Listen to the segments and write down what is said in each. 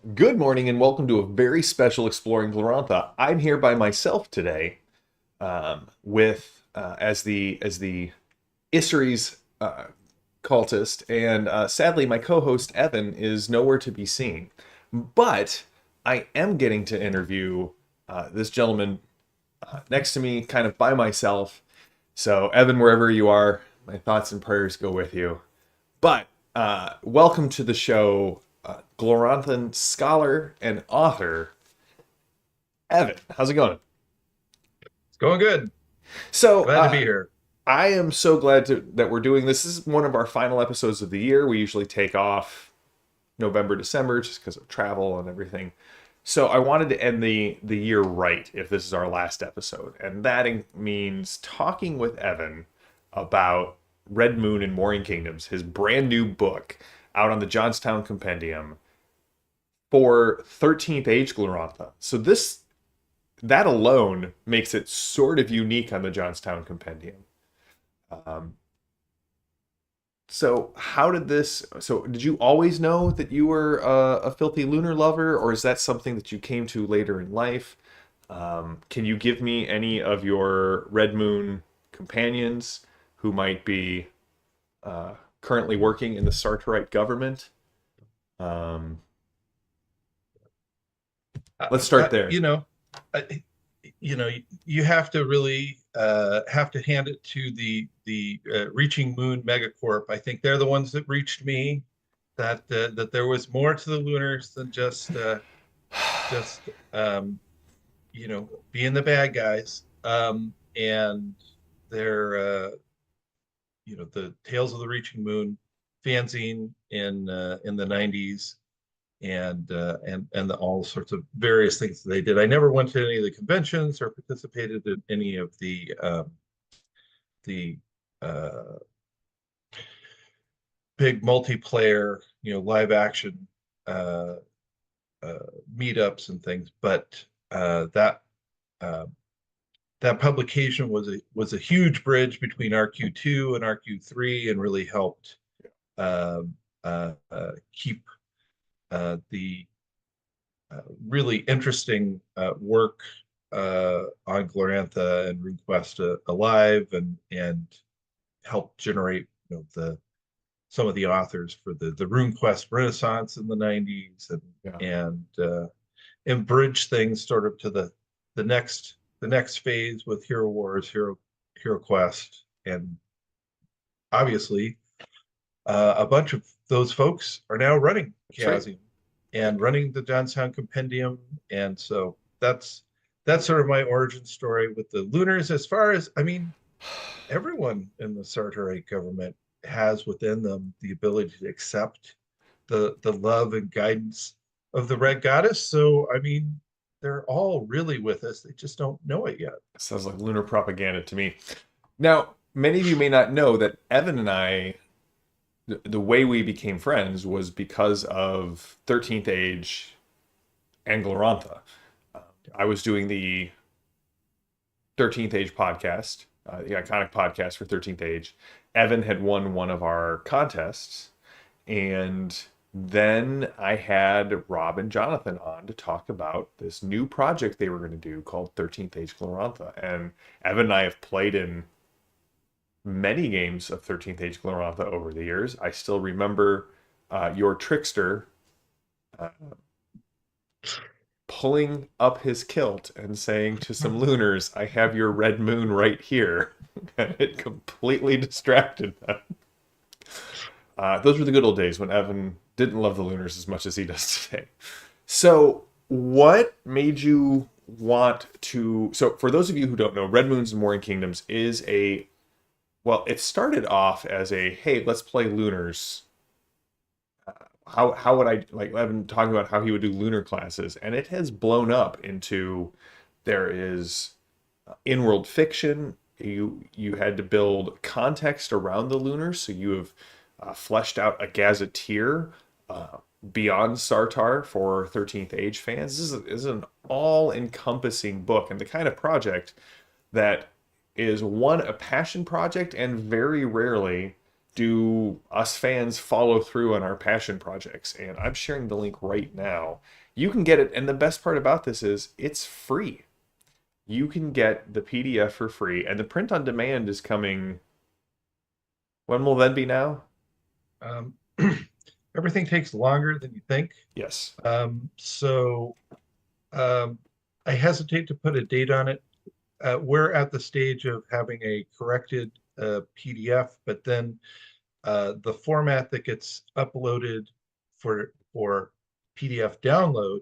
Good morning and welcome to a very special Exploring Glorantha. I'm here by myself today, with as the Isseries cultist, and sadly my co-host Evan is nowhere to be seen. But I am getting to interview this gentleman next to me, kind of by myself. So Evan, wherever you are, my thoughts and prayers go with you. But welcome to the show, Gloranthan scholar and author, Evan. How's it going? It's going good. So Glad to be here. I am so glad that we're doing this. This is one of our final episodes of the year. We usually take off November, December, just because of travel and everything. So I wanted to end the year right if this is our last episode, and that means talking with Evan about Red Moon and Warring Kingdoms, his brand new book out on the Johnstown Compendium for 13th Age Glorantha. So that alone makes it sort of unique on the Johnstown Compendium. Um, so how did this? So did you always know that you were a filthy lunar lover, or is that something that you came to later in life? Can you give me any of your Red Moon companions who might be currently working in the Sartorite government? Um, Uh, let's start uh, there. you know, I, you have to really have to hand it to the Reaching Moon Megacorp. I think they're the ones that reached me. That there was more to the Lunars than just being the bad guys. And they're the Tales of the Reaching Moon fanzine in the 90s and all sorts of various things that they did. I never went to any of the conventions or participated in any of the uh, big multiplayer, live action uh, uh, meetups and things. But uh, that publication was a huge bridge between RQ2 and RQ3, and really helped keep the really interesting work on Glorantha and RuneQuest alive, and helped generate the some of the authors for the RuneQuest Renaissance in the 90s, Yeah. and bridge things sort of to the next phase with Hero Wars, Hero Quest, and obviously a bunch of those folks are now running That's right. Chaosium and running the Johnstown Compendium, and so that's sort of my origin story with the Lunars. As far as everyone in the Sartorite government has within them the ability to accept the love and guidance of the Red Goddess. So they're all really with us. They just don't know it yet. Sounds like lunar propaganda to me. Now, many of you may not know that Evan and I, the way we became friends was because of 13th Age and Glorantha. Uh, I was doing the 13th Age podcast, the iconic podcast for 13th Age. Evan had won one of our contests, and then I had Rob and Jonathan on to talk about this new project they were going to do called 13th Age Glorantha. And Evan and I have played in many games of 13th Age Glorantha over the years. I still remember your trickster uh, pulling up his kilt and saying to some lunars, I have your red moon right here. And it completely distracted them. Those were the good old days when Evan didn't love the lunars as much as he does today. So, what made you want to? So, for those of you who don't know, Red Moons and Warring Kingdoms is well, it started off as a hey, let's play lunars. How would I like Evan talking about how he would do lunar classes, and it has blown up into there is in-world fiction. You had to build context around the lunars, so you have fleshed out a gazetteer uh, beyond Sartar for 13th Age fans. This is an all-encompassing book, and the kind of project that is one, a passion project, and very rarely do us fans follow through on our passion projects? And I'm sharing the link right now. You can get it, and the best part about this is it's free. You can get the PDF for free, and the print on demand is coming. When will that be now? Um, everything takes longer than you think. Yes. So um, I hesitate to put a date on it. We're at the stage of having a corrected PDF, but then the format that gets uploaded for PDF download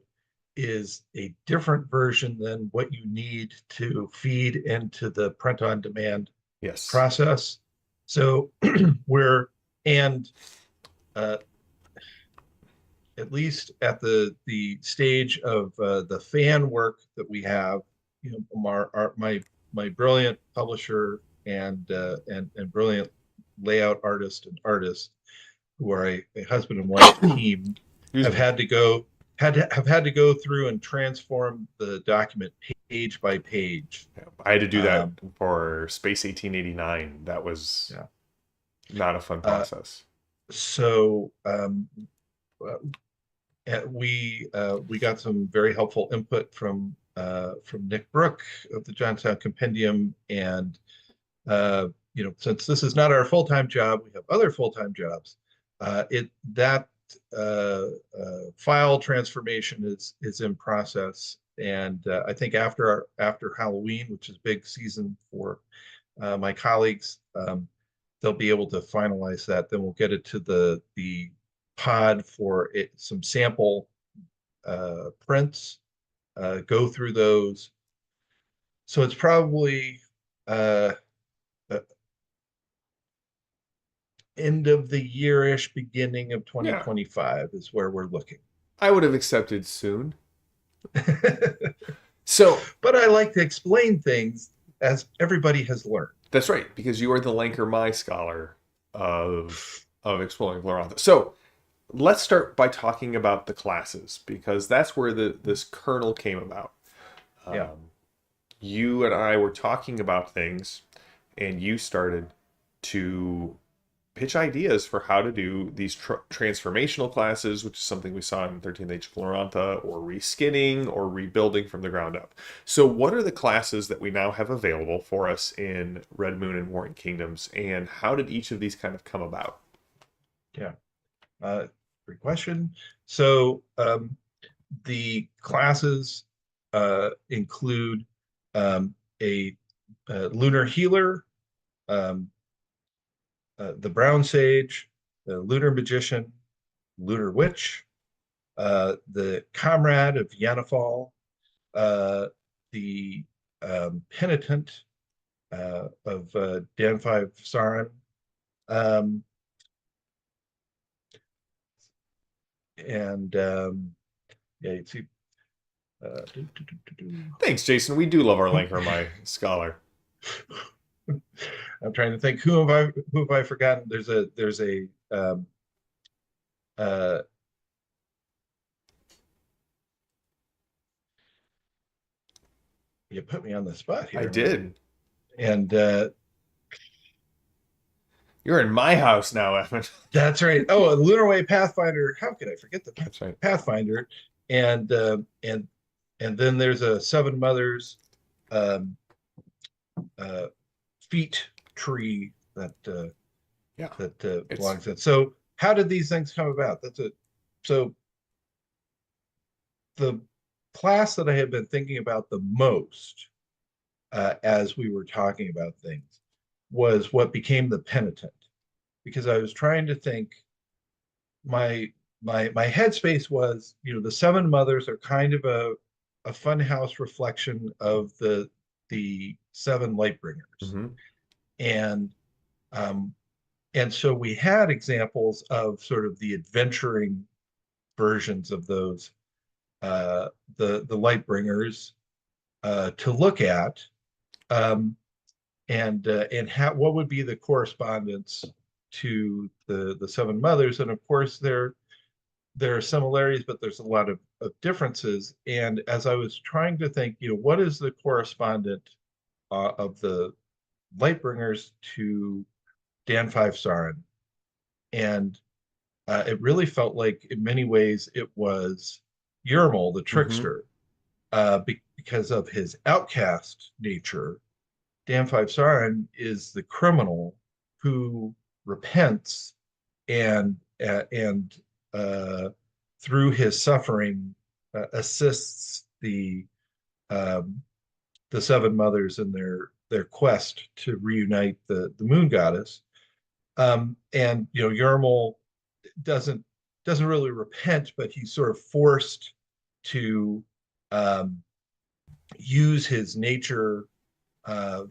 is a different version than what you need to feed into the print on demand Yes. process. So we're and uh, at least at the stage of the fan work that we have, you know, my brilliant publisher and brilliant layout artist and artist who are a husband and wife team Excuse have me. had to go through and transform the document page by page. I had to do that Um, for Space 1889. That was yeah. not a fun Uh, process. so uh, we got some very helpful input from Nick Brook of the Johnstown Compendium, and you know, since this is not our full time job, we have other full time jobs. It that file transformation is in process, and I think after Halloween, which is big season for my colleagues, they'll be able to finalize that. Then we'll get it to the pod for some sample prints, go through those. So it's probably uh, uh, end of the year-ish, beginning of Yeah. 2025 is where we're looking. I would have accepted soon. But So I like to explain things as everybody has learned. that's right, because you are the Lanker My scholar of exploring Glorantha. So let's start by talking about the classes, because that's where this kernel came about. Yeah. You and I were talking about things, and you started to pitch ideas for how to do these transformational classes, which is something we saw in 13th Age Glorantha, or reskinning, or rebuilding from the ground up. So what are the classes that we now have available for us in Red Moon and Warring Kingdoms, and how did each of these kind of come about? Yeah. Uh, Great question. So the classes include a lunar healer, um, the brown sage, the lunar magician, lunar witch, the comrade of Yanifal, the penitent of Dan 5 Sarin, um, and yeah, you see. Do, do, do. Thanks, Jason. We do love our Lanker My scholar. I'm trying to think who have I forgotten. There's a uh, you put me on the spot I here, did. and You're in my house now, Evan. that's right. Oh, Lunar Way Pathfinder. How could I forget the That's right. Pathfinder? And and then there's a Seven Mothers um, uh, feat tree Yeah. that It's belongs in. So how did these things come about? That's it. So the class that I had been thinking about the most as we were talking about things was what became the penitent, because I was trying to think. My headspace was, you know, the Seven Mothers are kind of a funhouse reflection of the seven light bringers, mhm. and um, and so we had examples of sort of the adventuring versions of those the light bringers to look at, um, and how what would be the correspondence to the Seven Mothers, and of course there are similarities, but there's a lot of differences. And as I was trying to think, you know, what is the correspondent of the Lightbringers to Dan 5 Sarin? and it really felt like, in many ways, it was Yermal, the Mm-hmm. trickster, because of his outcast nature. Dan Five Saran is the criminal who repents and uh, through his suffering assists um, the seven mothers in their quest to reunite the moon goddess. And Yermal doesn't doesn't really repent, but he's sort of forced to um, use his nature, uh,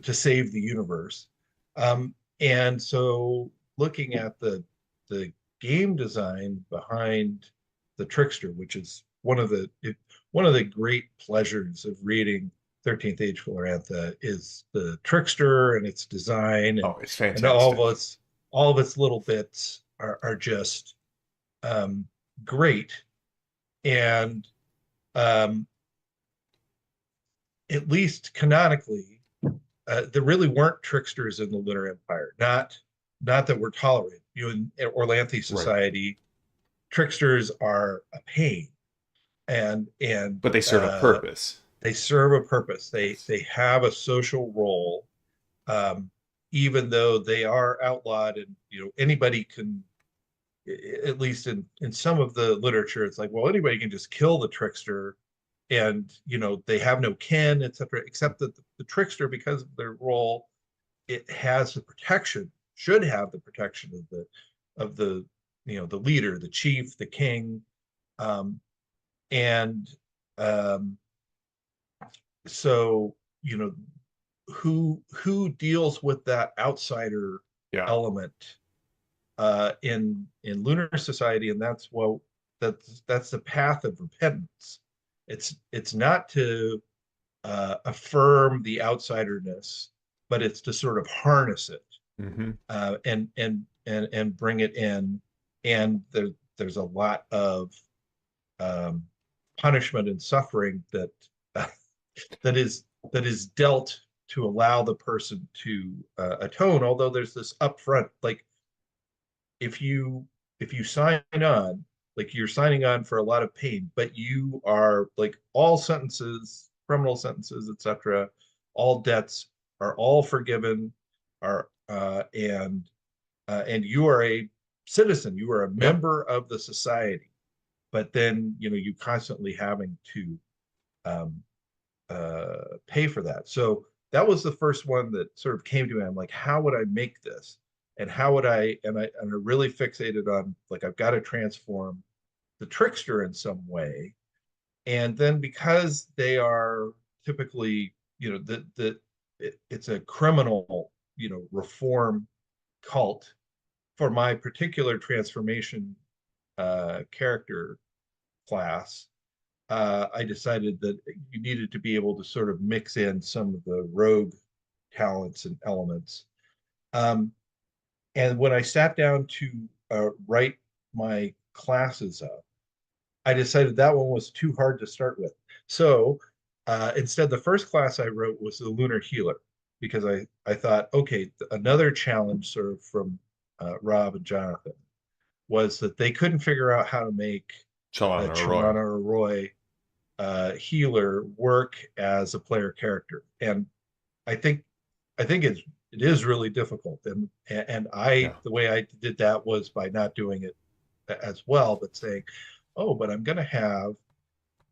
to save the universe. And so, looking at the game design behind the Trickster, which is one of the great pleasures of reading 13th Age Glorantha, is the Trickster and its design, Oh, it's and fantastic. all of its little bits are just um, great. And um, at least canonically, there really weren't tricksters in the Lunar Empire. Not that we're tolerated. In Orlanthi Right. society, tricksters are a pain, and But they serve a purpose. they serve a purpose. Yes. They have a social role, um, even though they are outlawed, and anybody can. At least in some of the literature, it's like, well, anybody can just kill the trickster, and they have no kin, etc. Except that the trickster, because of their role, it has the protection, should have the protection of the the leader, the chief, the king, um, and um, so who deals with that outsider Yeah. element in lunar society, and that's the path of repentance. It's not to affirm the outsiderness, but it's to sort of harness it, Mm-hmm. and bring it in. And there's a lot of um, punishment and suffering uh, that is that is dealt to allow the person to atone. Although there's this upfront, like, if you sign on, like, you're signing on for a lot of pain, but you are, like, all sentences, criminal sentences, etc., all debts are all forgiven, are and you are a citizen, you are a Yep. member of the society, but then you constantly having to um, pay for that. So that was the first one that sort of came to me. I'm like, how would I make this? And how would I really fixated on, like, I've got to transform the trickster in some way. And then, because they are typically, it's a criminal, reform cult, for my particular transformation character class, I decided that you needed to be able to sort of mix in some of the rogue talents and elements. Um, and when I sat down to write my classes up, I decided that one was too hard to start with. So instead, the first class I wrote was the Lunar Healer, because I thought, okay, another challenge sort of from Rob and Jonathan was that they couldn't figure out how to make a Chalana Roy. Chalana Roy healer work as a player character. And I think it is really difficult. And Yeah. the way I did that was by not doing it as well, but saying, oh, but I'm going to have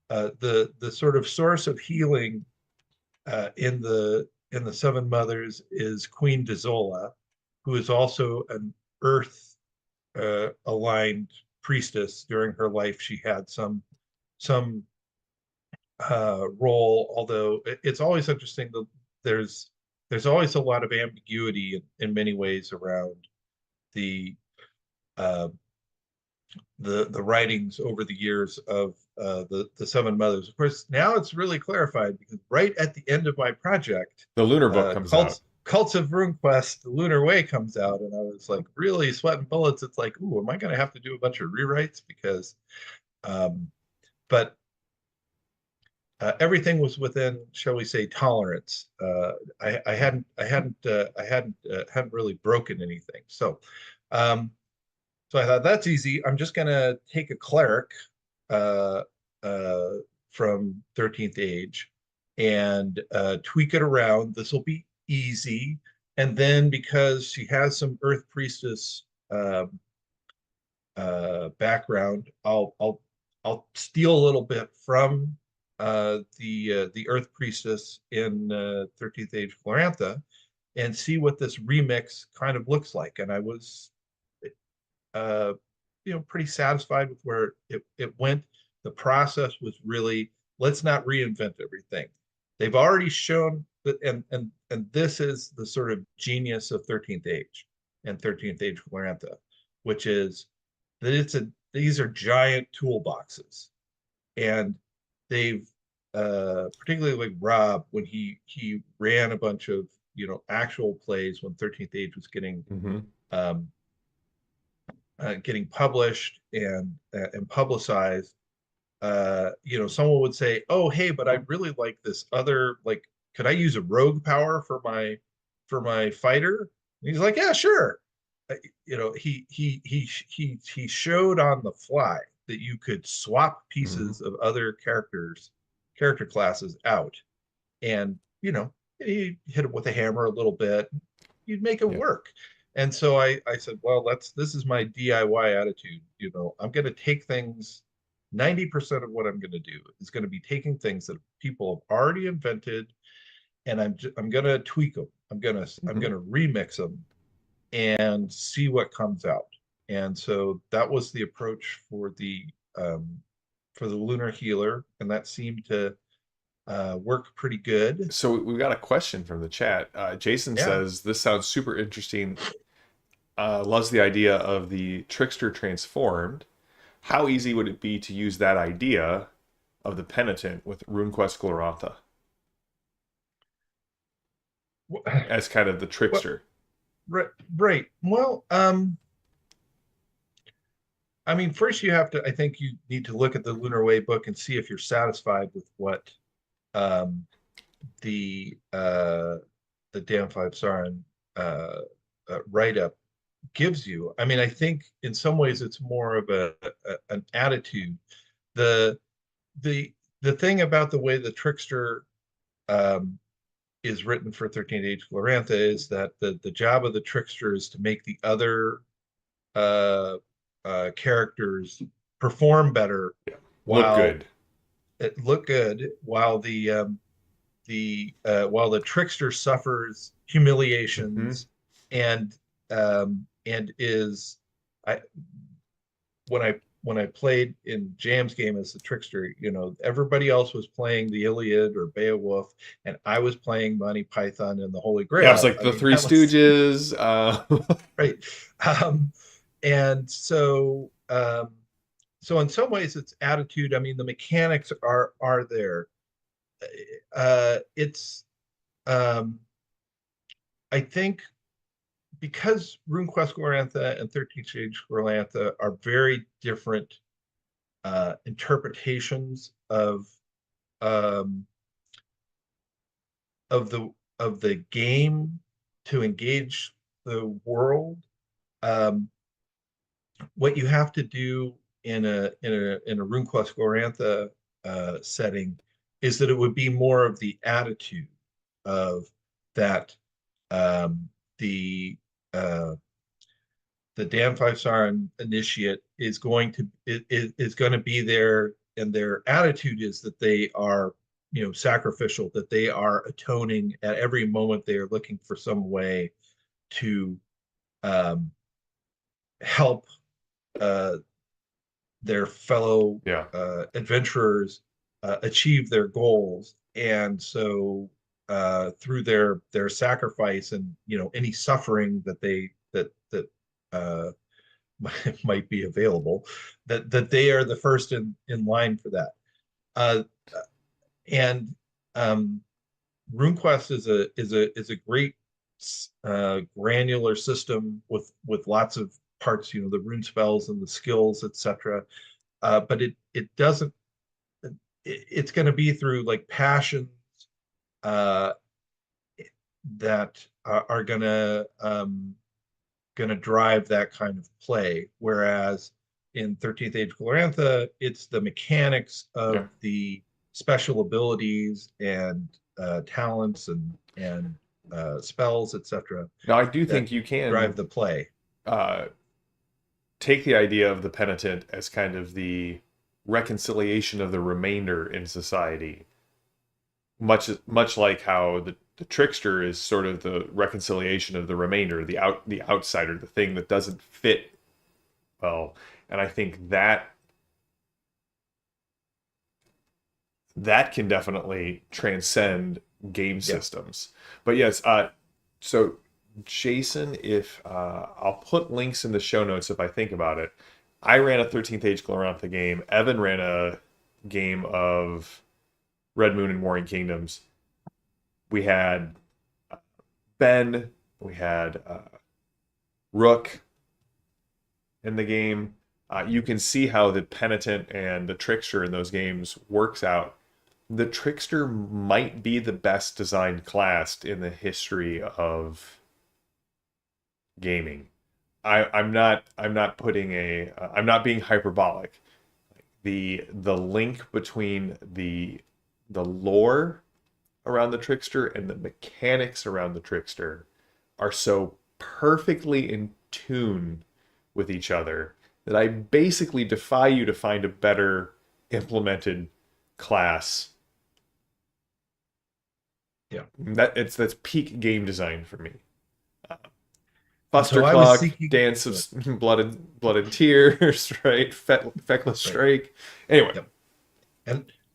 the sort of source of healing in the Seven Mothers is Queen Dezola, who is also an Earth aligned priestess. During her life, she had some role, although it's always interesting that there's there's always a lot of ambiguity in many ways around the uh, the writings over the years of the Seven Mothers. Of course, now it's really clarified, because right at the end of my project, The Lunar book comes out. Cults of RuneQuest, The Lunar Way comes out, and I was like really sweating bullets. It's like, ooh, am I going to have to do a bunch of rewrites? Because, um, but everything was within, shall we say, tolerance. I hadn't really broken anything. So Um, so I thought that's easy. I'm just gonna take a cleric uh, uh, from 13th Age and tweak it around. This will be easy. And then because she has some Earth Priestess background, I'll steal a little bit from the Earth Priestess in 13th Age Glorantha and see what this remix kind of looks like. And I was uh, pretty satisfied with where it went. The process was really, let's not reinvent everything. They've already shown that, and this is the sort of genius of 13th Age and 13th Age Glorantha, which is that these are giant toolboxes, and they've particularly like Rob when he ran a bunch of actual plays when 13th Age was Hmm. um, getting published and publicized, someone would say, "Oh, hey, but I really like this other. Like, could I use a rogue power for my fighter?" And he's like, "Yeah, sure." He showed on the fly that you could swap Hmm. pieces of other character classes out, and he hit it with a hammer a little bit, you'd make it Yeah. work. And so I said, well, this is my DIY attitude. I'm going to take things. 90% of what I'm going to do is going to be taking things that people have already invented, and I'm going to tweak them. I'm Hmm. going to remix them and see what comes out. And so that was the approach um, for the Lunar Healer, and that seemed to work pretty good. So we've got a question from the chat. Jason Yeah. says this sounds super interesting. Loves the idea of the trickster transformed. How easy would it be to use that idea of the penitent with RuneQuest Glorantha as kind of the Well, trickster? right, right. Well, I mean, first I think you need to look at the Lunar Way book and see if you're satisfied with what um, the Dan Five Sarin uh, write up gives you. I mean, I think in some ways it's more of an attitude. The the the thing about the way the trickster um, is written for 13th Age Glorantha is that the job of the trickster is to make the other uh, characters perform better Yeah. Look while good. it look good, while the trickster suffers Hmm. humiliations and is I when I played in Jam's game as the trickster, everybody else was playing the Iliad or Beowulf, and I was playing Monty Python and the Holy Yeah, it's Grail. like I the mean, Three that was Stooges. right. Um, and so in some ways it's attitude. I mean, the mechanics are there. It's I think because RuneQuest Glorantha and 13th Age Glorantha are very different interpretations um, of the game to engage the world. Um, what you have to do in a RuneQuest Glorantha setting is that it would be more of the attitude of that um, the uh, the Dan Five Sarin initiate is going to be there, and their attitude is that they are sacrificial, that they are atoning at every moment. They are looking for some way to um, help uh, their fellow Yeah. adventurers achieve their goals, and so through their sacrifice and any suffering that uh, might be available, that they are the first in line for that. Uh, and um, RuneQuest is a great granular system with lots of parts, the rune spells and the skills, etc. But it doesn't. It's going to be through like passions uh, that are going to going to drive that kind of play. Whereas in 13th Age Glorantha, it's the mechanics Yeah. of the special abilities and talents and spells, etc., Now, I do that think you drive can the play. uh, take the idea of the penitent as kind of the reconciliation of the remainder in society, much like how the trickster is sort of the reconciliation of the remainder, the outsider, the thing that doesn't fit well. And I think that can definitely transcend game Yeah. systems. But yes, so Jason, if I'll put links in the show notes if I think about it. I ran a 13th Age Glorantha game. Evan ran a game of Red Moon and Warring Kingdoms. We had Ben, we had Rook in the game. You can see how the penitent and the trickster in those games works out. The trickster might be the best designed class in the history of gaming. I'm not putting I'm not being hyperbolic. The link between the lore around the trickster and the mechanics around the trickster are so perfectly in tune with each other that I basically defy you to find a better implemented class. Yeah. That's peak game design for me. And so I was Fusterclock, seeking. Dance of Blood and Tears, right? Feckless Right. Strike. Anyway, Yep.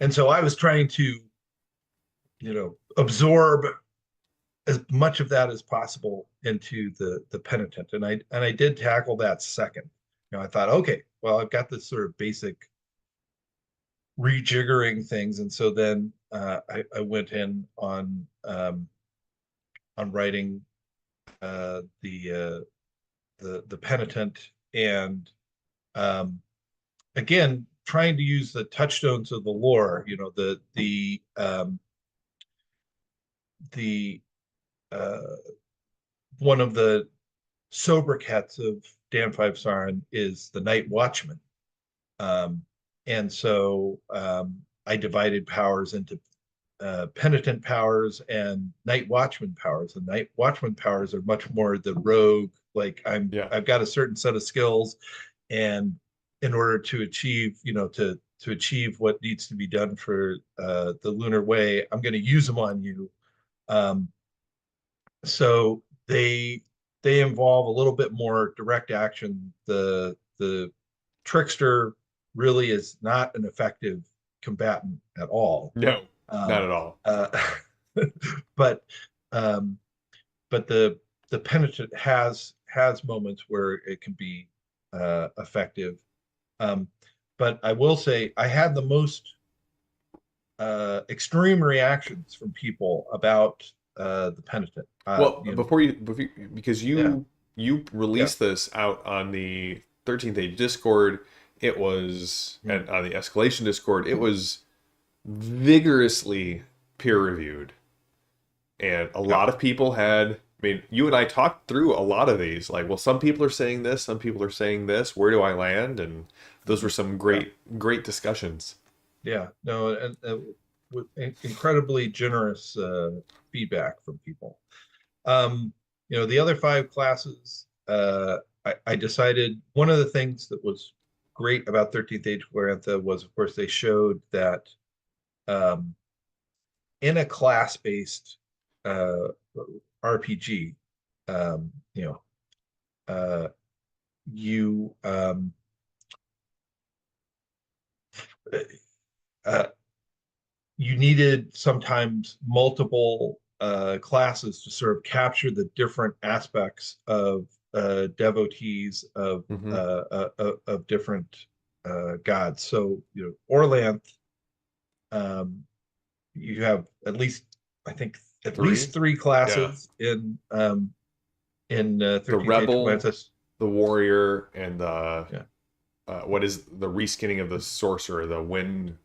And so I was trying to, absorb as much of that as possible into the penitent, and I did tackle that second. I thought, okay, well, I've got this sort of basic rejiggering things, and so then I went in on writing the penitent, and um, again trying to use the touchstones of the lore. The one of the sobriquets of Dan Five Sarin is the Night Watchman. Um, and so I divided powers into penitent powers and night watchman powers. And night watchman powers are much more the rogue. Like yeah, I've got a certain set of skills, and in order to achieve, to achieve what needs to be done for the Lunar Way, I'm going to use them on you. Um, so they involve a little bit more direct action. The trickster really is not an effective combatant at all. no, not Um, at all. uh, but um, but the penitent has moments where it can be effective. Um, but I will say I had the most extreme reactions from people about the penitent. Well, because Yeah, you yeah, released this out on the 13th Age Discord, it was mm, and on the Escalation Discord, it was vigorously peer reviewed, and a yeah, lot of people had. I mean, you and I talked through a lot of these. Like, well, some people are saying this, some people are saying this. Where do I land? And those were some yeah, great discussions. yeah. No, and with incredibly generous feedback from people. Um, the other five classes, I decided one of the things that was great about 13th Age Glorantha was, of course, they showed that um, in a class-based uh, RPG, um, you know, uh, you uh, you needed sometimes multiple classes to sort of capture the different aspects of devotees Hmm. of different gods. So Orlanth, um, you have at least, I think, at least Three, three yeah. classes in The 13th Age rebel, Atlantis. the warrior, and the Yeah. what is the reskinning of the sorcerer, the wind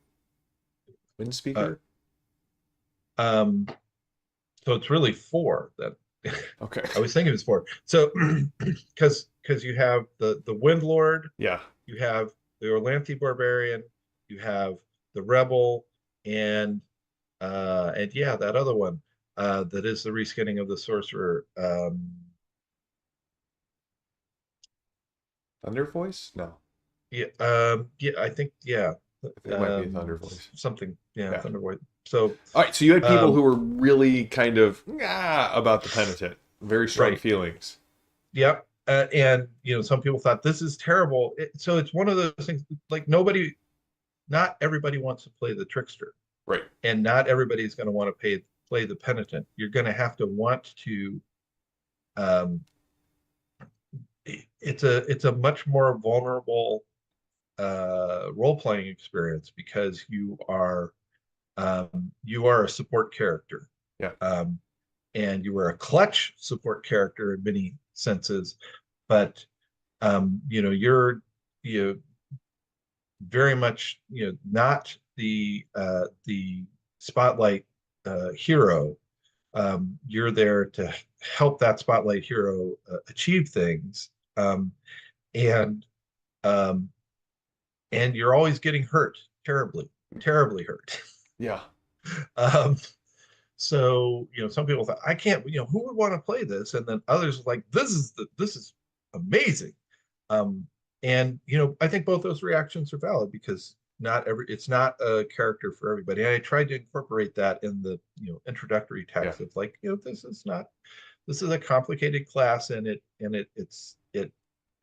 Uh, speaker? um, so it's really four then. Okay. I was thinking it was four. So because you have the Wind Lord, Yeah. you have the Orlanthi Barbarian, you have the Rebel, and and yeah, that other one that is the reskinning of the Sorcerer. Thunder Voice? No. Yeah, yeah, I think yeah, I think it might be a Thunder Voice. something, yeah, Yeah. Thunderbolt. So, All right. So you had people um, who were really kind of about the penitent, very strong right, feelings. yep, and some people thought this is terrible. So it's one of those things like not everybody wants to play the trickster, Right. and not everybody's going to want to play the penitent. You're going to have to want to. Um, it's a much more vulnerable role playing experience because you are a support character, Yeah. um, and you are a clutch support character in many senses, but you're very much not the spotlight hero. You're there to help that spotlight hero achieve things, and um, and you're always getting hurt terribly, terribly hurt. Yeah. um, so some people thought I can't. Who would want to play this? And then others like this is amazing. Um, and I think both those reactions are valid because it's not a character for everybody. And I tried to incorporate that in the introductory Yeah. text of like this is a complicated class and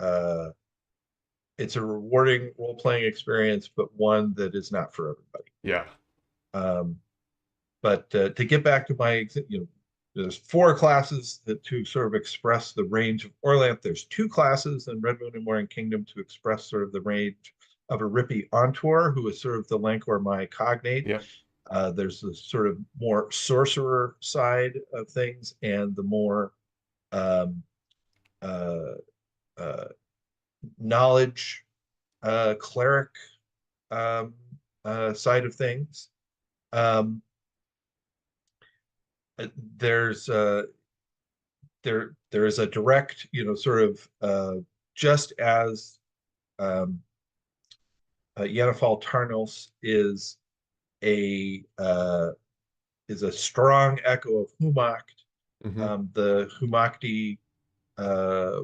uh it's a rewarding role playing experience, but one that is not for everybody. Yeah. Um, but to get back to there's four classes to sort of express the range of Orlanth. There's two classes in Red Moon and Morning Kingdom to express sort of the range of a Rippy Ontor, who is sort of the Lancor my cognate. Yeah. There's the sort of more sorcerer side of things, and the more um, uh, uh, knowledge cleric um, side of things. Um, there's there is a direct, sort of just as um, Yennefer Tarnos is a strong echo of Humacht. Hmm. The Humakti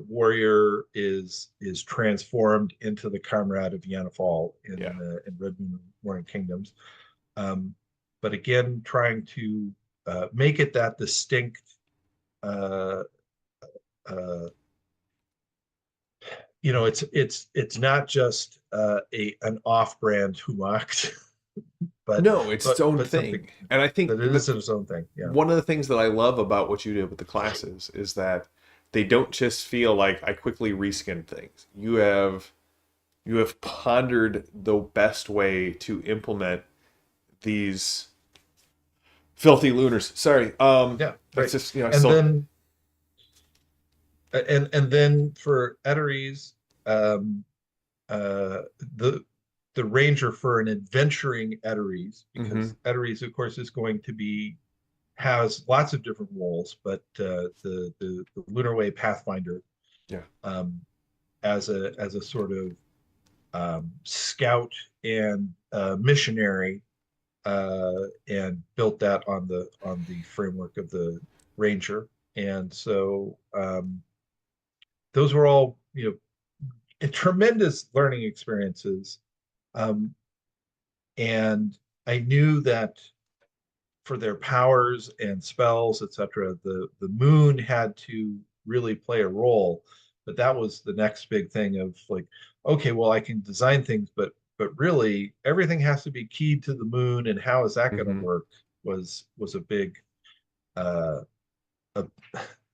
warrior is transformed into the comrade of Yennefer Yeah. in Red Moon and Morning Kingdoms. Um, but again, trying to make it that distinct uh, uh, it's not just a an off-brand Humacht, but No, it's its own something thing. And I think that it is its own thing. Yeah, one of the things that I love about what you did with the classes is that they don't just feel like I quickly reskin things. You have pondered the best way to implement these filthy lunars. Sorry. yeah, It's right. just, I And still. then and then for Eteries, um, uh, the the ranger for an adventuring Eteries, Hmm. because Eteries, of course, is going to be has lots of different roles, but the Lunar Way Pathfinder Yeah. um, as a sort of scout and missionary, and built that on the framework of the Ranger. And so those were all tremendous learning experiences. Um, and I knew that for their powers and spells, etc., the moon had to really play a role. But that was the next big thing of like, okay, well, I can design things, but really everything has to be keyed to the moon, and how is that going to Hmm. work was a big uh, a,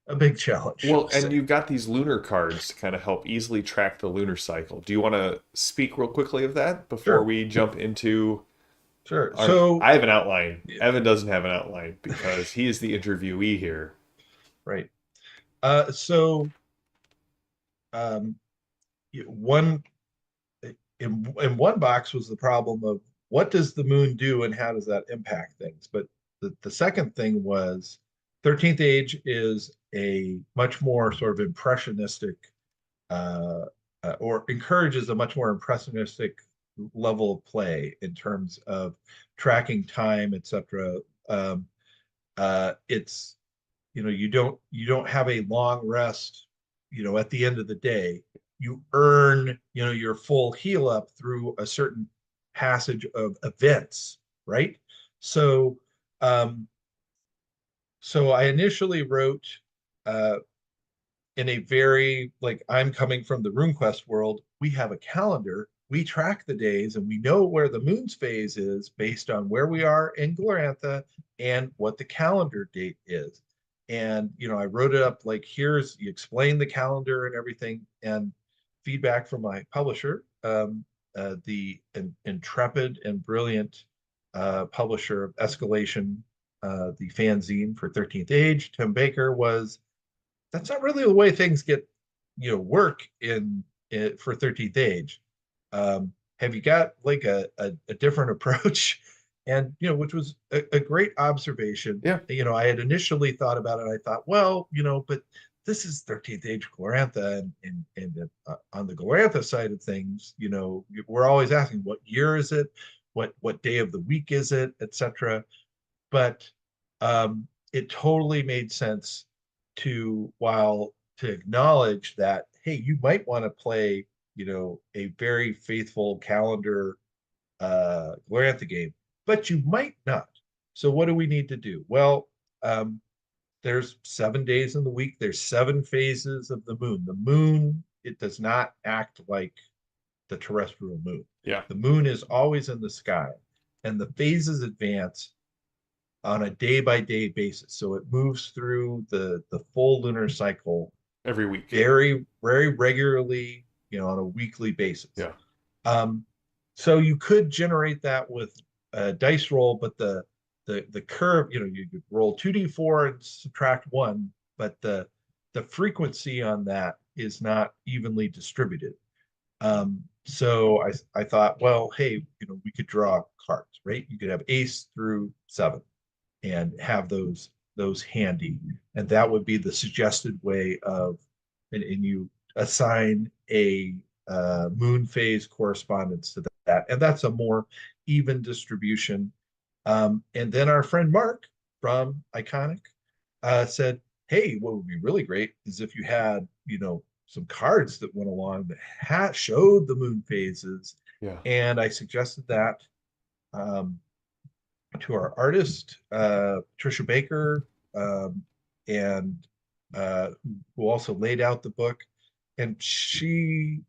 a big challenge, shall Well, we and say. you've got these lunar cards to kind of help easily track the lunar cycle. Do you want to speak real quickly of that before Sure, we jump into sure. our? So I have an outline. yeah, Evan doesn't have an outline because he is the interviewee here. right. So um, one in one box was the problem of what does the moon do and how does that impact things. But the second thing was 13th age is a much more sort of impressionistic, uh, or encourages a much more impressionistic level of play in terms of tracking time, etc. Um, it's you don't have a long rest. At the end of the day, you earn your full heal up through a certain passage of events, right? So, um, so I initially wrote uh, in a very like I'm coming from the RuneQuest world. We have a calendar. We track the days, and we know where the moon's phase is based on where we are in Glorantha and what the calendar date is. And I wrote it up like here's you explain the calendar and everything, and feedback from my publisher, the intrepid and brilliant publisher of Escalation, the fanzine for 13th Age, Tim Baker, was that's not really the way things get work in it for 13th age. Have you got like a different approach? And which was a great observation. Yeah. I had initially thought about it. I thought, well, but this is 13th age Glorantha, and on the Glorantha side of things, we're always asking what year is it, what day of the week is it, etc. But it totally made sense to acknowledge that, hey, you might want to play a very faithful calendar Glorantha game, but you might not. So what do we need to do? Well, there's 7 days in the week. There's 7 phases of the moon. The moon, it does not act like the terrestrial moon. Yeah. The moon is always in the sky, and the phases advance on a day by day basis. So it moves through the full lunar cycle Every week. very, very regularly, on a weekly basis. Yeah. Um, so you could generate that with a dice roll, but the curve, you could roll 2d4 and subtract one, but the frequency on that is not evenly distributed. So I thought, well, hey, we could draw cards, right? You could have ace through 7 and have those handy, and that would be the suggested way of, and you assign a moon phase correspondence to that, and that's a more even distribution. And then our friend Mark from Iconic said, hey, what would be really great is if you had some cards that went along that showed the moon phases. Yeah. And I suggested that um, to our artist, Trisha Baker, and who also laid out the book. And she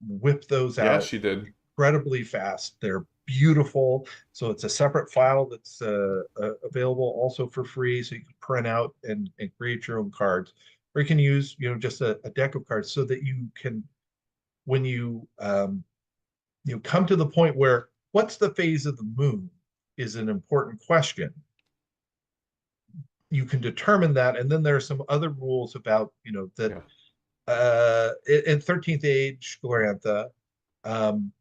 whipped those Yeah, out she did. incredibly fast. They're beautiful. So it's a separate file that's available also for free. So you can print out and create your own cards. Or you can use, just a deck of cards so that you can, when you come to the point where what's the phase of the moon is an important question. You can determine that, and then there are some other rules about that Yeah. in 13th age Glorantha, um,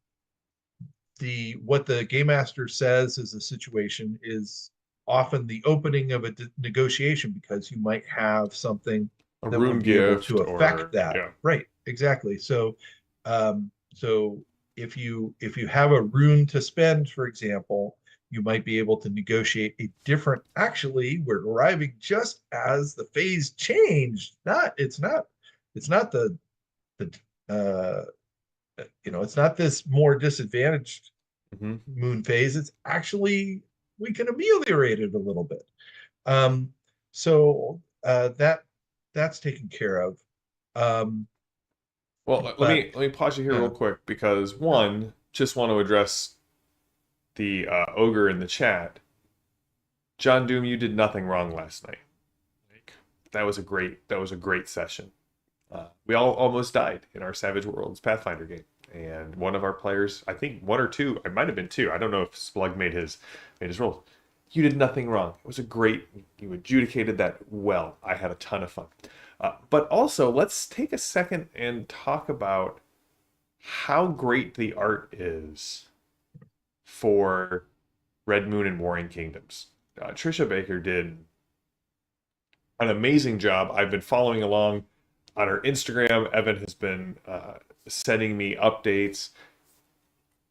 the what the game master says is a situation is often the opening of a negotiation because you might have something A that rune would be able to gift affect or that. yeah. Right, exactly. So if you have a rune to spend, for example, you might be able to negotiate a different. Actually, we're arriving just as the phase changed. It's not the it's not this more disadvantaged Hmm. moon phase. It's actually we can ameliorate it a little bit. Um, so that's taken care of. Um, Well, but let me pause you here real uh, quick because sure. one, just want to address the ogre in the chat. John Doom, you did nothing wrong last night. Like, that was a great session. We all almost died in our Savage Worlds Pathfinder game, and one of our players, I think one or two, it might have been two. I don't know if Splug made his rolls. You did nothing wrong. It was a great. You adjudicated that well. I had a ton of fun. But also, let's take a second and talk about how great the art is for Red Moon and Warring Kingdoms. Trisha Baker did an amazing job. I've been following along on her Instagram. Evan has been sending me updates.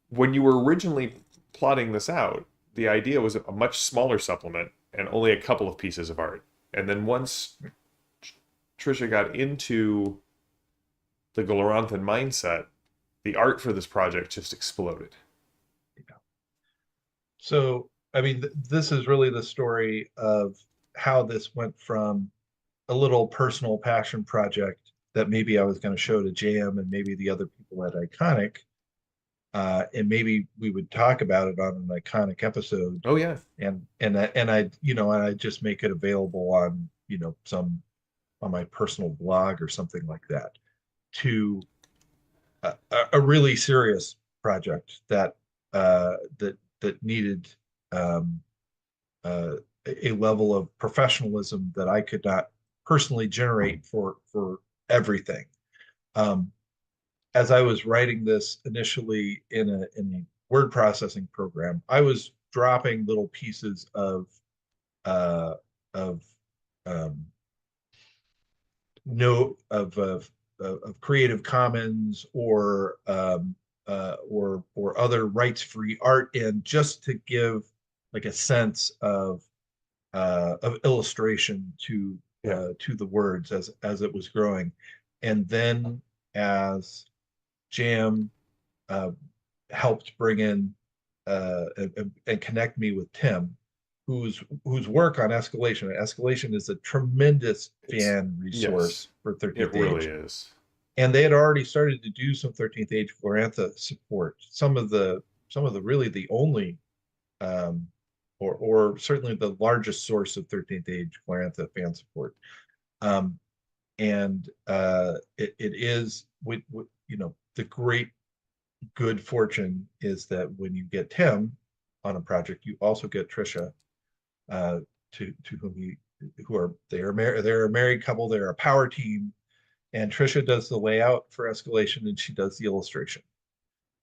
When you were originally plotting this out, the idea was a much smaller supplement and only a couple of pieces of art. And then once Trisha got into the Gloranthan mindset, the art for this project just exploded. So, I mean, this is really the story of how this went from a little personal passion project that maybe I was going to show to Jam and maybe the other people at Iconic, and maybe we would talk about it on an Iconic episode, Oh yeah, and I just make it available on some on my personal blog or something like that, to a really serious project that needed um, uh, a level of professionalism that I could not personally generate for everything. Um, as I was writing this initially in a word processing program, I was dropping little pieces uh, of um, no of Creative Commons or other rights free art in, just to give like a sense of illustration yeah, to the words as it was growing. And then as Jam uh, helped bring in and connect me with Tim, whose work on Escalation. Escalation is a tremendous it's fan yes, resource for it 13th really Age. is. And they had already started to do some 13th Age Glorantha support. Some of the really the only um, or certainly the largest source of 13th Age Glorantha fan support. Um, and it is the great good fortune is that when you get Tim on a project, you also get Trisha, uh, to whom he who are they're a married couple, they're a power team, and Trisha does the layout for Escalation and she does the illustration.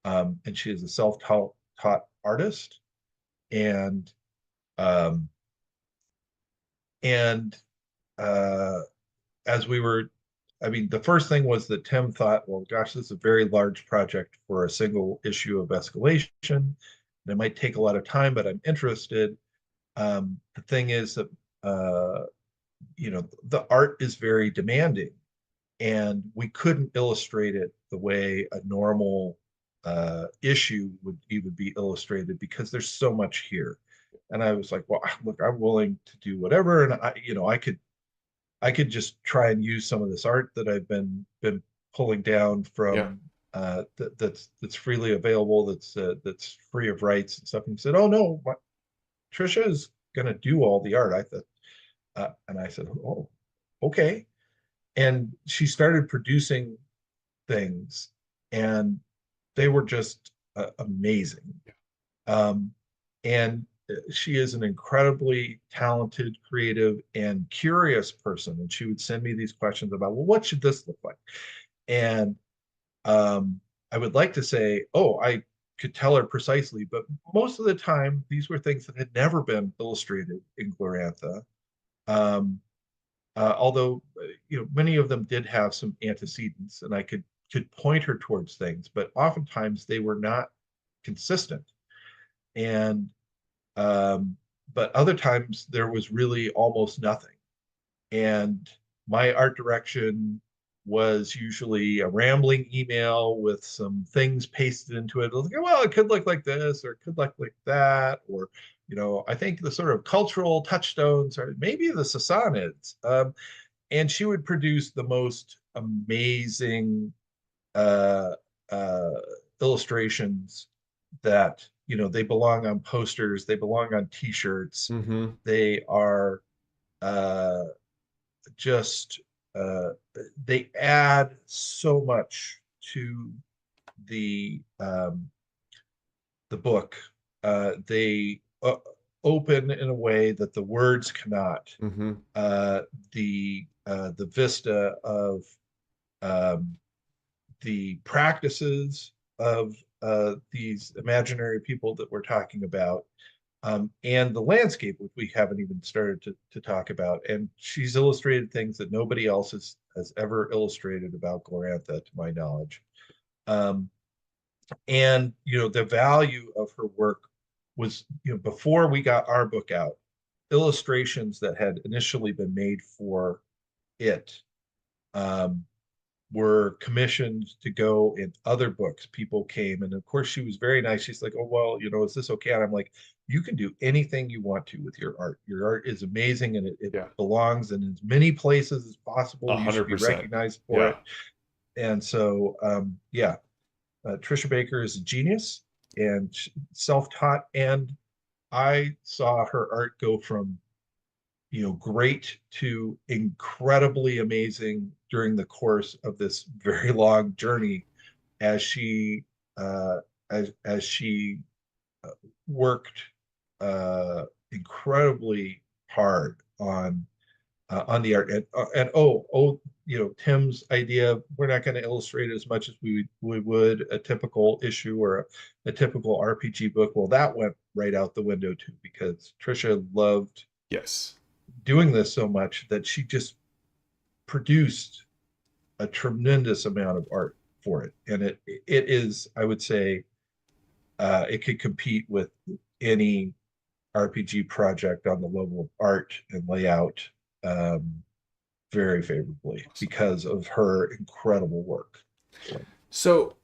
And she is a self-taught artist, and um, and uh, as we were, I mean, the first thing was that Tim thought, well, gosh, this is a very large project for a single issue of Escalation. And it might take a lot of time, but I'm interested. The thing is that, the art is very demanding, and we couldn't illustrate it the way a normal issue would even be illustrated because there's so much here. And I was like, well, look, I'm willing to do whatever, and I could just try and use some of this art that I've been pulling down Yeah, from that's freely available, that's free of rights and stuff. And he said, "Oh no, Trisha is going to do all the art." I thought, and I said, "Oh, okay." And she started producing things, and they were just amazing. Um, and she is an incredibly talented, creative, and curious person. And she would send me these questions about, well, what should this look like? And I would like to say, oh, I could tell her precisely, but most of the time, these were things that had never been illustrated in Glorantha. Um, although many of them did have some antecedents, and I could point her towards things, but oftentimes they were not consistent. And um, but other times there was really almost nothing. And my art direction was usually a rambling email with some things pasted into it. Like, well, it could look like this, or it could look like that, or I think the sort of cultural touchstones are maybe the Sassanids. And she would produce the most amazing uh, uh, illustrations that they belong on posters, they belong on T-shirts, mm-hmm. they are uh, just uh, they add so much to the book. They open in a way that the words cannot. Mm-hmm. Uh, the vista of um, the practices of these imaginary people that we're talking about, and the landscape, which we haven't even started to talk about. And she's illustrated things that nobody else has ever illustrated about Glorantha, to my knowledge. Um, and the value of her work was, before we got our book out, illustrations that had initially been made for it um, were commissioned to go in other books. People came, and of course, she was very nice. She's like, "Oh, well, is this okay?" And I'm like, "You can do anything you want to with your art. Your art is amazing, and it Yeah. belongs in as many places as A possible. You should hundred be percent. recognized for Yeah. it." And so, yeah, Trisha Baker is a genius and self-taught, and I saw her art go from great to incredibly amazing during the course of this very long journey as she uh, as she uh, worked incredibly hard on the art, and Tim's idea, we're not going to illustrate as much as we would a typical issue or a typical RPG book. Well, that went right out the window too, because Trisha loved Yes. doing this so much that she just produced a tremendous amount of art for it, and it is, I would say, it could compete with any RPG project on the level of art and layout, um, very favorably Awesome. because of her incredible work. So, So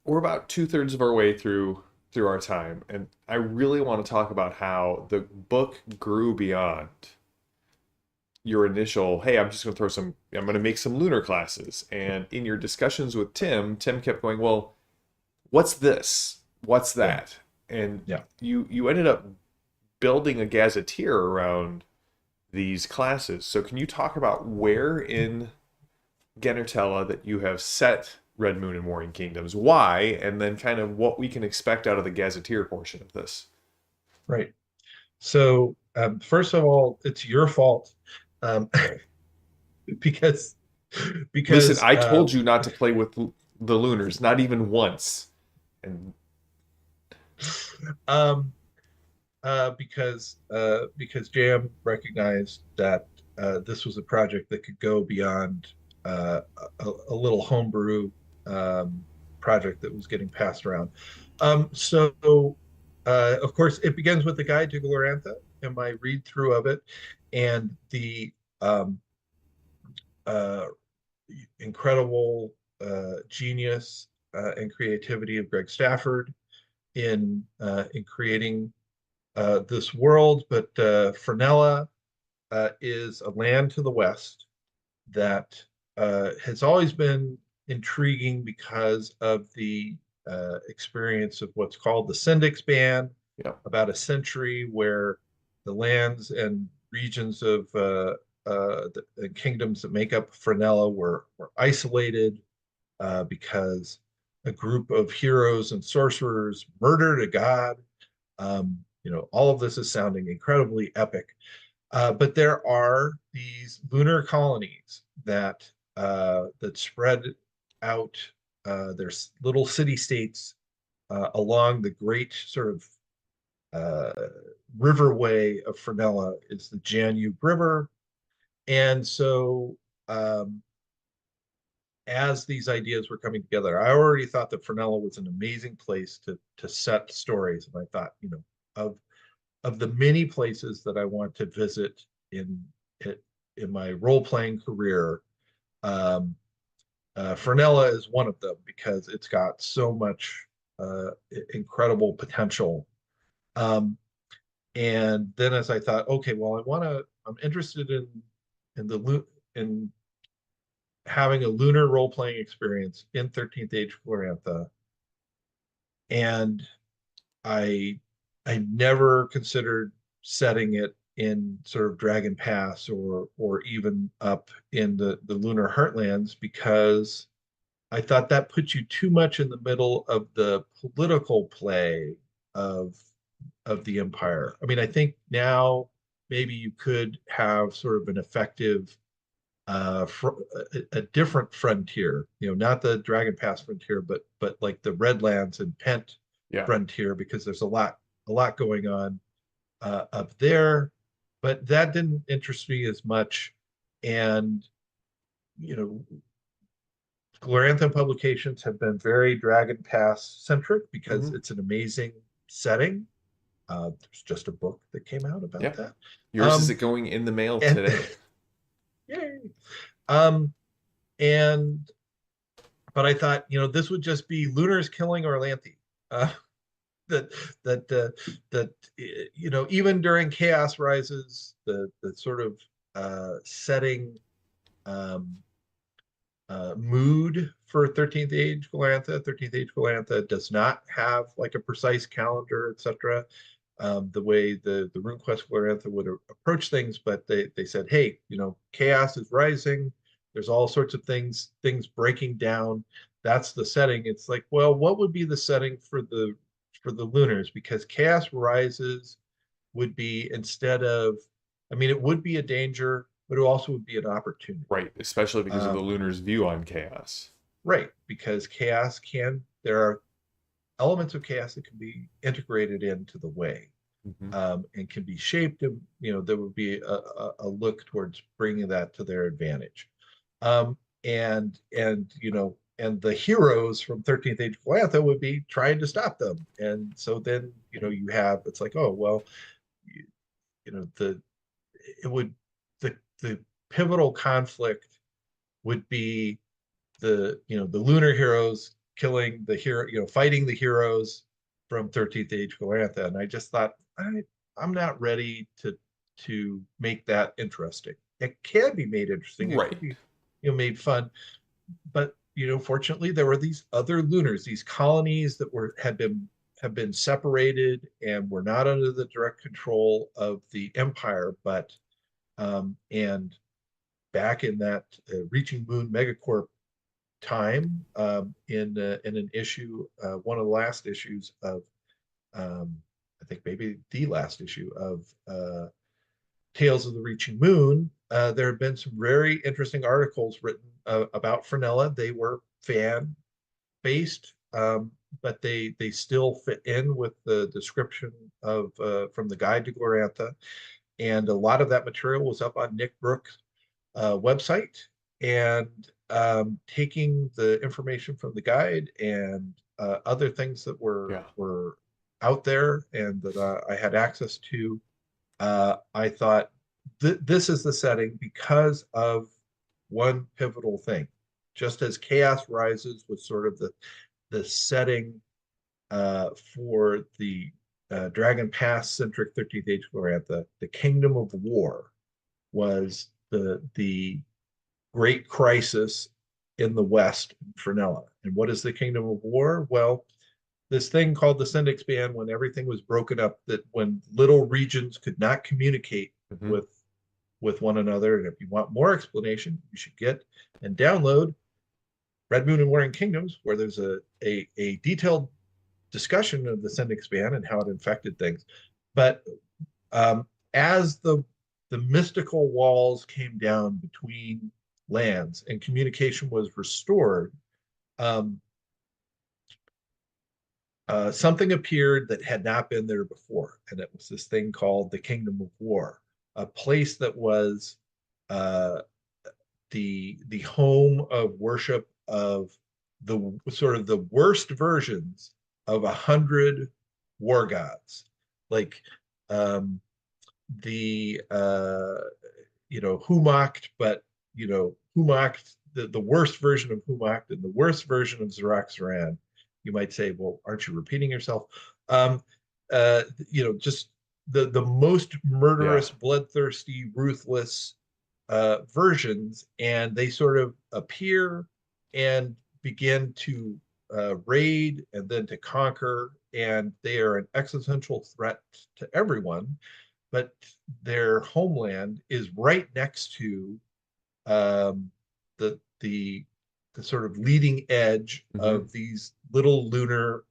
we're about two-thirds of our way through our time, and I really want to talk about how the book grew beyond your initial, hey, I'm going to make some lunar classes. And in your discussions with Tim kept going, well, what's this? What's yeah, that? And yeah. you ended up building a gazetteer around these classes. So can you talk about where in Genertella that you have set Red Moon and Warring Kingdoms, why, and then kind of what we can expect out of the gazetteer portion of this? Right. So, first of all, it's your fault, um, because Listen, because I told you not to play with the Lunars, not even once. And um, because Jam recognized that this was a project that could go beyond a little homebrew um, project that was getting passed around. Of course, it begins with the guide to Glorantha and my read through of it, and the um, uh, incredible genius and creativity of Greg Stafford in creating this world. But Frenella is a land to the west that has always been intriguing because of the experience of what's called the Syndic's Ban, yeah, about a century where the lands and regions of the kingdoms that make up Frenella were isolated because a group of heroes and sorcerers murdered a god. All of this is sounding incredibly epic. But there are these lunar colonies that spread out. There's little city states along the great sort of riverway of Frenella is the Danube River, and so um, as these ideas were coming together, I already thought that Frenella was an amazing place to set stories, and I thought, of of the many places that I want to visit in in my role playing career, um, Frenella is one of them because it's got so much incredible potential. Um, and then as I thought, okay, well, I'm interested in the in having a lunar role playing experience in 13th Age Glorantha, and I I never considered setting it in sort of Dragon Pass or even up in the lunar heartlands, because I thought that puts you too much in the middle of the political play of of the empire. I mean, I think now maybe you could have sort of an effective a different frontier, not the Dragon Pass frontier, but like the Redlands and Pent yeah, frontier, because there's a lot going on up there, but that didn't interest me as much. And you know, Glorantha publications have been very Dragon Pass centric because Hmm. it's an amazing setting. There's just a book that came out about Yeah. that. Yours is Um, it going in the mail and today? yay. Um, and but I thought, this would just be Lunar's killing Orlanthi. Uh, that that that even during Chaos Rises, the sort of setting um, mood for 13th Age Glorantha. 13th Age Glorantha does not have like a precise calendar, etc. The way the RuneQuest Glorantha would approach things, but they said, hey, chaos is rising. There's all sorts of things breaking down. That's the setting. It's like, well, what would be the setting for the lunars? Because chaos rises would be instead of, I mean, it would be a danger, but it also would be an opportunity. Right, especially because of the Um, Lunar's view on chaos. right, because there are elements of chaos that can be integrated into the way, Hmm. and can be shaped. And, there would be a look towards bringing that to their advantage. Um, and the heroes from 13th Age Galantha would be trying to stop them. And so then, it's like, oh, well, you, you know, the, it would, the pivotal conflict would be the lunar heroes killing the hero, fighting the heroes from 13th Age Glorantha. And I just thought, I'm not ready to make that interesting. It can be made interesting. It could Right. be made fun, but fortunately there were these other lunars, these colonies that were had been have been separated and were not under the direct control of the empire, but and back in that Reaching Moon Megacorp time, in an issue, one of the last issues of, I think maybe the last issue of Tales of the Reaching Moon. There have been some very interesting articles written about Frenella. They were fan based, but they still fit in with the description of from the Guide to Glorantha, and a lot of that material was up on Nick Brooks' website, and taking the information from the guide and other things that Yeah. were out there and that I had access to, I thought this is the setting because of one pivotal thing. Just as Chaos Rises was sort of the setting for the Dragon Pass centric 13th Age Glorantha, the Kingdom of War was the great crisis in the West for Nella. And what is the Kingdom of War? Well, this thing called the Syndic Span, when everything was broken up, that when little regions could not communicate Hmm. with one another. And if you want more explanation, you should get and download Red Moon and Warring Kingdoms, where there's a detailed discussion of the Syndic Span and how it infected things. But as the mystical walls came down between lands and communication was restored, um, something appeared that had not been there before, and it was this thing called the Kingdom of War, a place that was uh, the home of worship of the sort of the worst versions of 100 war gods, like um, the Humacht, but Humacht, the worst version of Humacht and the worst version of Zaraxaran. You might say, well, aren't you repeating yourself? Um, just the most Yeah. murderous, bloodthirsty, ruthless versions, and they sort of appear and begin to raid and then to conquer, and they are an existential threat to everyone. But their homeland is right next to um, the the sort of leading edge Hmm. of these little lunar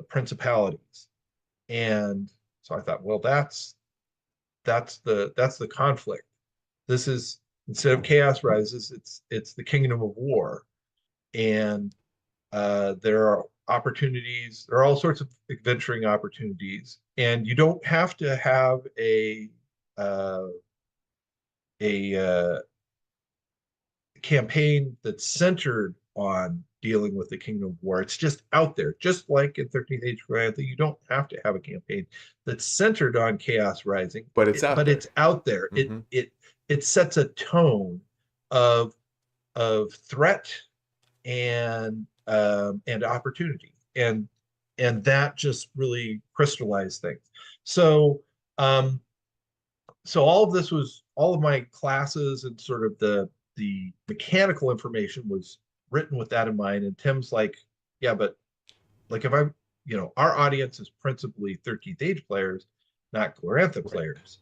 principalities. And so I thought, well, that's the conflict. This is, instead of Chaos Rises, it's the Kingdom of War, and there opportunities. There are all sorts of adventuring opportunities, and you don't have to have uh, a campaign that's centered on dealing with the Kingdom of War. It's just out there, just like in 13th Age Glorantha. You don't have to have a campaign that's centered on Chaos Rising, But it's out but there. it's out there. Hmm. It sets a tone of threat and opportunity, and that just really crystallized things. So um, so all of this was all of my classes and sort of the mechanical information was written with that in mind. And Tim's like, yeah, but like if I'm, our audience is principally 13th Age players, not Glorantha Right. players.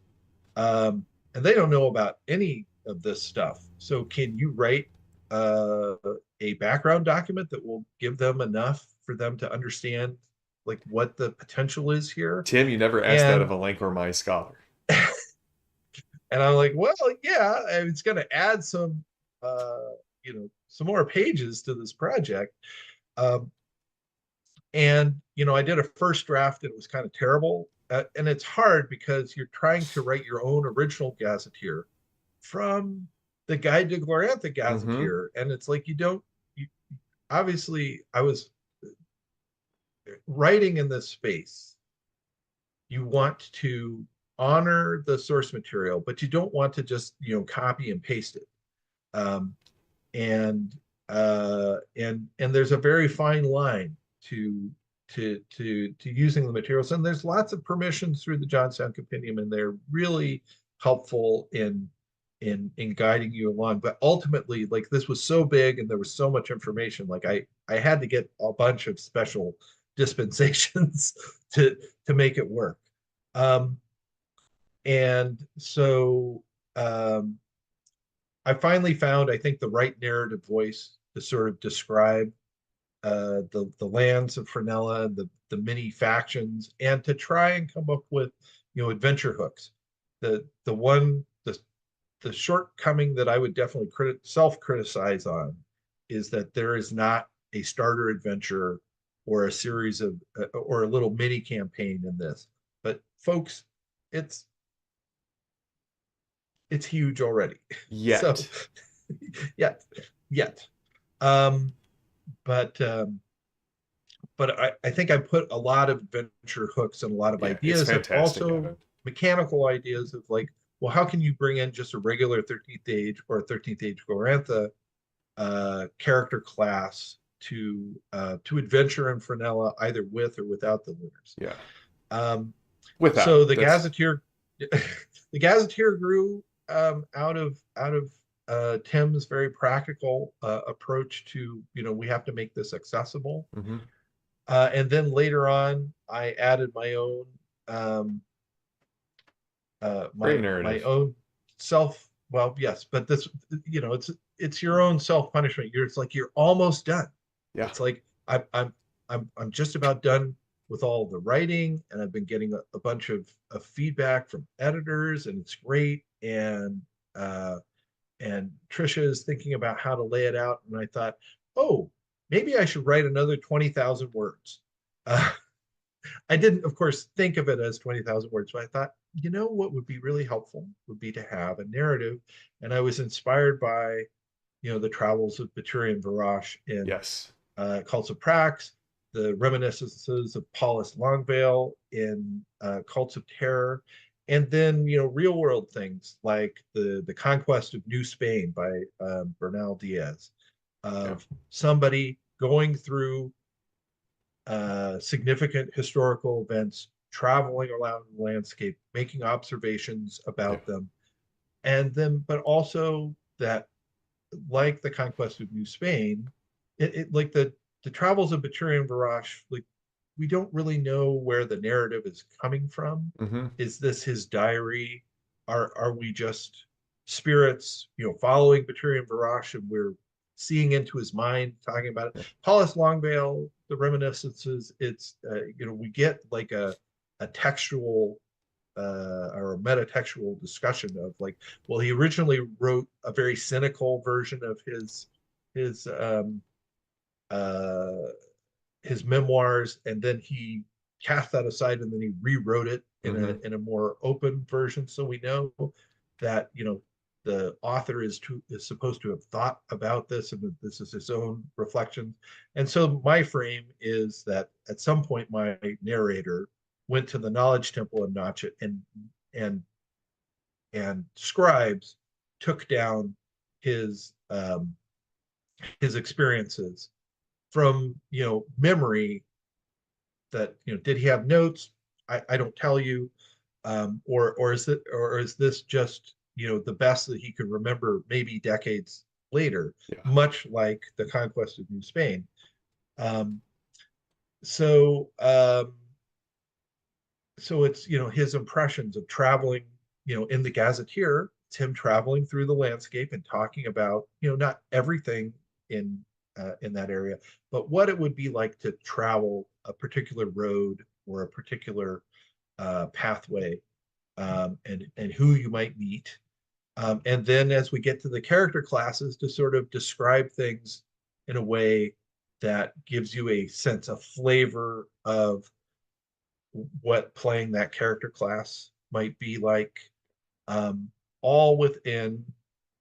Um, and they don't know about any of this stuff. So can you write uh, a background document that will give them enough for them to understand like what the potential is here? Tim, you never asked that of And a Lancor scholar. And I'm like, well, yeah, it's going to add some more pages to this project. Um, and, I did a first draft and it was kind of terrible. And it's hard because you're trying to write your own original Gazetteer from the Guide to Glorantha Hmm. Gazetteer. And it's like, you, obviously, I was writing in this space. You want to honor the source material, but you don't want to just, copy and paste it. Um, and there's a very fine line to to using the materials, and there's lots of permissions through the Johnstown Compendium, and they're really helpful in guiding you along. But ultimately, like this was so big and there was so much information, like I had to get a bunch of special dispensations to make it work. Um, and so I finally found, I think, the right narrative voice to sort of describe the lands of Frenella and the many factions, and to try and come up with adventure hooks. The one the shortcoming that I would definitely self criticize on is that there is not a starter adventure or a series of or a little mini campaign in this. But folks, it's it's huge already. So Yet. yet yet um but um but I think I put a lot of adventure hooks and a lot of Yeah, it's ideas, and fantastic, also Evan. mechanical ideas of like, well, how can you bring in just a regular 13th age or 13th age Glorantha character class to adventure in Frenella, either with or without the Lunars. Yeah. um so Without. the That's Gazetteer the Gazetteer grew out of Tim's very practical approach to, we have to make this accessible. mhm. And then later on, I added um, Great my narrative. own self. Well, yes, but this, it's your own self punishment. It's like you're almost done. Yeah. It's like I'm just about done with all the writing, and I've been getting a bunch of feedback from editors, and it's great. Uh, and Trisha is thinking about how to lay it out, and I thought, oh, maybe I should write another 20,000 words. Uh, I didn't, of course, think of it as 20,000 words, but I thought, what would be really helpful would be to have a narrative. And I was inspired by, the travels of Baturian Varash in Yes. Cults of Prax, the reminiscences of Paulus Longvale in Cults of Terror, and then, real world things like the Conquest of New Spain by Bernal Diaz, Yeah. of somebody going through significant historical events, traveling around the landscape, making observations Yeah. about them, and then, but also that, like the conquest of New Spain, it like the travels of Baturian Varash, like we don't really know where the narrative is coming from. Hmm. Is this his diary? Are we just spirits, following Baturian Varash, and we're seeing into his mind, talking about it? Yeah. Paulus Longvale, the reminiscences, it's we get like a textual or a metatextual discussion of like, well, he originally wrote a very cynical version of his uh, his memoirs, and then he cast that aside, and then he rewrote it Hmm. in a more open version. So we know that the author is supposed to have thought about this, and that this is his own reflections. And so my frame is that at some point my narrator went to the knowledge temple in Notchet, and and scribes took down his his experiences from memory. That did he have notes? I don't tell you. Or is this just the best that he could remember, maybe decades later, Yeah. much like the conquest of New Spain. um, so so it's his impressions of traveling in the Gazetteer. It's him traveling through the landscape and talking about not everything in that area, but what it would be like to travel a particular road or a particular pathway, and who you might meet. And then as we get to the character classes, to sort of describe things in a way that gives you a sense of flavor of what playing that character class might be like, um, all within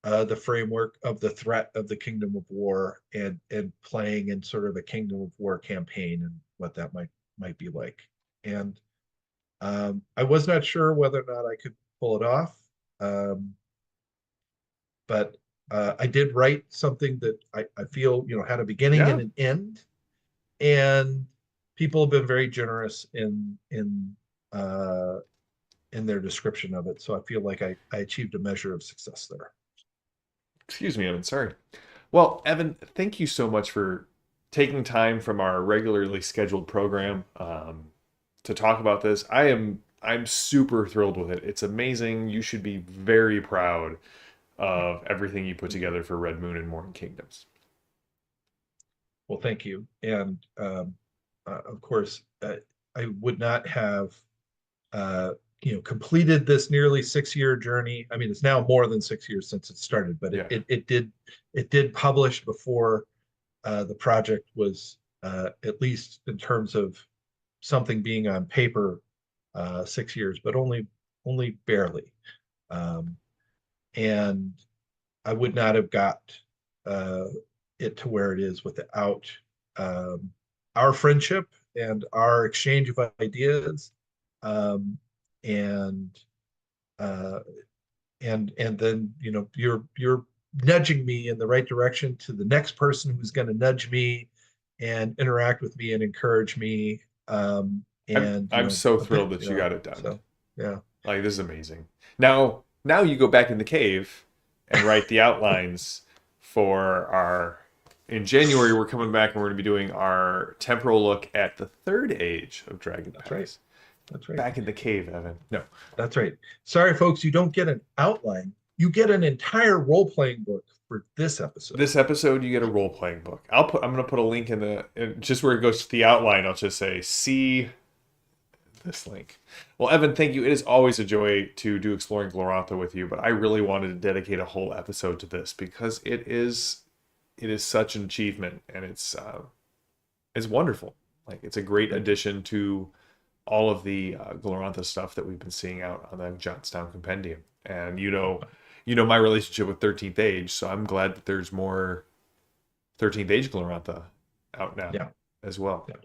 the framework of the threat of the Kingdom of War, and playing in sort of a Kingdom of War campaign and what that might be like. And I was not sure whether or not I could pull it off, um, but I did write something that I feel had a beginning and Yeah. an end, and people have been very generous uh, in their description of it. So I feel like I achieved a measure of success there. Excuse me, Evan. Sorry. Well, Evan, thank you so much for taking time from our regularly scheduled program to talk about this. I'm super thrilled with it. It's amazing. You should be very proud of everything you put together for Red Moon and Morning Kingdoms. Well, thank you. And of course, I would not have completed this nearly 6 year journey. I mean, it's now more than 6 years since it started, but Yeah. it did publish before the project was, at least in terms of something being on paper, 6 years, but only barely. Um, and I would not have got uh, it to where it is without um, our friendship and our exchange of ideas, um, and uh, and then you're nudging me in the right direction to the next person who's going to nudge me and interact with me and encourage me, and I'm so a bit, thrilled that you got it done. so yeah. Like this is amazing. Now you go back in the cave and write the outlines for our in January we're coming back and we're going to be doing our temporal look at the third age of Dragon That's right. Pass. That's right. Back in the cave, Evan. No. That's right. Sorry, folks, you don't get an outline. You get an entire role playing book for this episode. This episode you get a role playing book. I'm going to put a link just where it goes to the outline. I'll just say see this link. Well, Evan, thank you. It is always a joy to do Exploring Glorantha with you, but I really wanted to dedicate a whole episode to this because it is such an achievement and it's wonderful. Like it's a great Thank you. addition to all of the Glorantha stuff that we've been seeing out on the Johnstown Compendium. And you know my relationship with 13th Age, so I'm glad that there's more 13th Age Glorantha out now Yeah. as well. Yeah.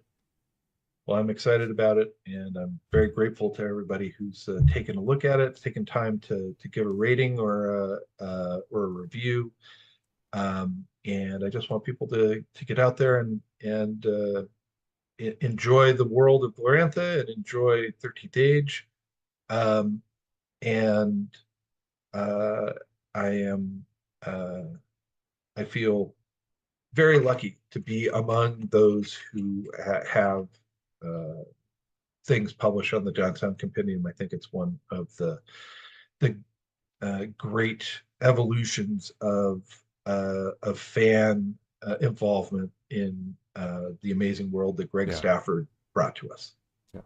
Well, I'm excited about it, and I'm very grateful to everybody who's taken a look at it, taken time to give a rating or a review. And I just want people to get out there and enjoy the world of Glorantha and enjoy 13th Age. Um, and uh, I am uh, I feel very lucky to be among those who have uh, things published on the Johnstown Compendium. I think it's one of the great evolutions of fan involvement in the amazing world that Greg Yeah. Stafford brought to us. Yeah.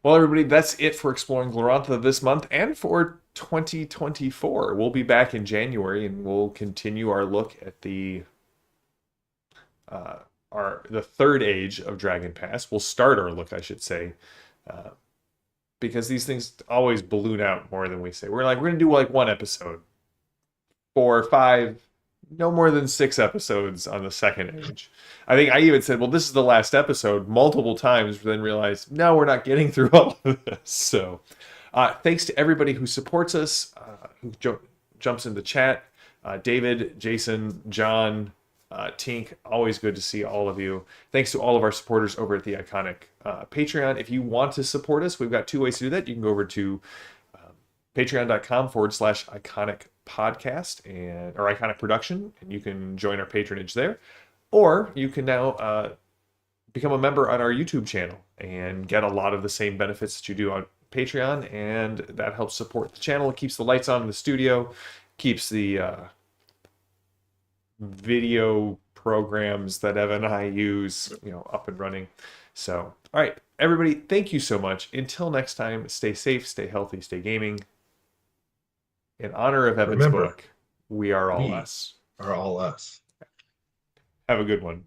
Well, everybody, that's it for Exploring Glorantha this month and for 2024. We'll be back in January and we'll continue our look at the the third age of Dragon Pass. We'll start our look, I should say, uh, because these things always balloon out more than we say. We're like, we're gonna do like one episode, 4 or 5, no more than 6 episodes on the second age. I think I even said, well, this is the last episode multiple times, but then realized, no, we're not getting through all of this. So thanks to everybody who supports us, who jumps in the chat. David, Jason, John, Tink, always good to see all of you. Thanks to all of our supporters over at the Iconic Patreon. If you want to support us, we've got 2 ways to do that. You can go over to patreon.com/iconic podcast or iconic production, and you can join our patronage there. Or you can now become a member on our YouTube channel and get a lot of the same benefits that you do on Patreon, and that helps support the channel. It keeps the lights on in the studio, keeps the video programs that Evan and I use, up and running. So, all right, everybody, thank you so much. Until next time, stay safe, stay healthy, stay gaming. In honor of Evan's book, we are all us. Are all us. Have a good one.